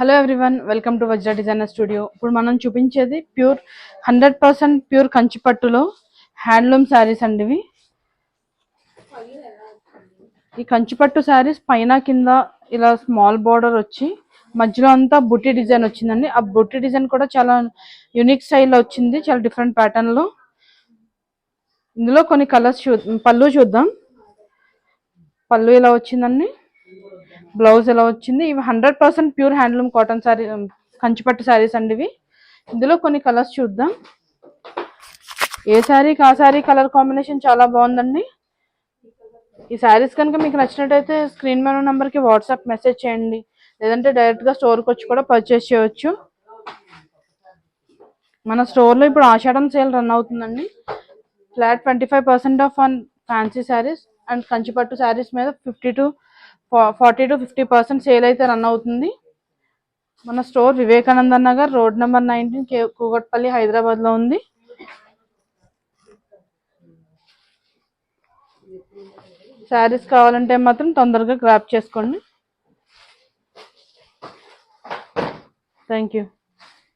Hello everyone, welcome to Vajra designer studio. ఇప్పుడు మనం చూపించేది ప్యూర్ 100% ప్యూర్ కంచిపట్టులో హ్యాండ్లూమ్ శారీస్ అండి. ఈ కంచిపట్టు శారీస్ పైన కింద ఇలా స్మాల్ బార్డర్ వచ్చి మధ్యలో అంతా బుట్టి డిజైన్ వచ్చిందండి. ఆ బుట్టి డిజైన్ కూడా చాలా యూనిక్ స్టైల్లో వచ్చింది, చాలా డిఫరెంట్ ప్యాటర్న్ లో. ఇందులో కొన్ని కలర్స్ పళ్ళు చూద్దాం. పళ్ళు ఇలా వచ్చిందండి, బ్లౌజ్ ఎలా వచ్చింది. ఇవి 100% ప్యూర్ హ్యాండ్లూమ్ కాటన్ శారీ, కంచిపట్టు శారీస్ అండి ఇవి. ఇందులో కొన్ని కలర్స్ చూద్దాం. ఏ శారీకి ఆ శారీ కలర్ కాంబినేషన్ చాలా బాగుందండి. ఈ శారీస్ కనుక మీకు నచ్చినట్టయితే స్క్రీన్ మీద నెంబర్కి వాట్సాప్ మెసేజ్ చేయండి, లేదంటే డైరెక్ట్గా స్టోర్కి వచ్చి కూడా పర్చేస్ చేయవచ్చు. మన స్టోర్లో ఇప్పుడు ఆషాఢం సేల్ రన్ అవుతుందండి. Flat 25% off on fancy saris and Kanchipattu saris మీద 40 to 50% సేల్ అయితే రన్ అవుతుంది. మన store Vivekananda Nagar, road number 19, Kukatpally, హైదరాబాద్లో ఉంది. శారీస్ కావాలంటే మాత్రం తొందరగా గ్రాప్ చేసుకోండి. Thank you.